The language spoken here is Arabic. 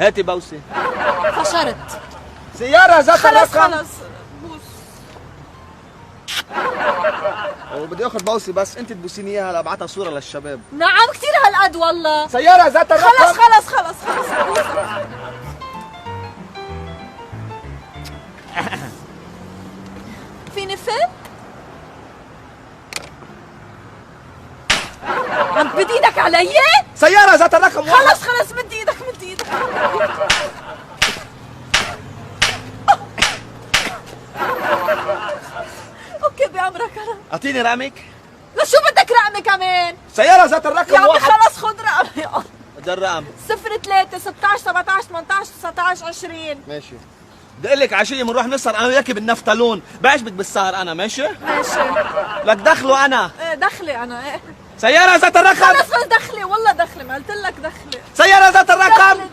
هاتي بوسه. فشرت. سيارة ذات خلص الرقم. خلص بوس. وبدي اخذ بوسه بس انت تبوسيني اياها لابعتها صورة للشباب. نعم كثير هالقد والله. سيارة ذات الرقم. خلص خلص خلص خلص بوسك. فيني فل؟ عم تمد ايدك علي؟ سيارة ذات الرقم. خلص خلص مد ايدك مد ايدك. اوكي بعمرك انا. اعطيني رقمك. لشو بدك رقمي كمان؟ سيارة ذات الرقم يا عمي واحد. خلص خذ رقمي. ده الرقم. 03 16 17 18 19 20. ماشي. بدي اقول لك عشية بنروح نسهر انا وياكي بالنفتالون، بعجبك بالسهر انا ماشي؟ ماشي. لك دخله انا. ايه دخلي انا ايه. سيارة ذات الرقم. خلص بس دخلي والله دخلي ما قلت لك دخلي. سيارة ذات الرقم. دخلي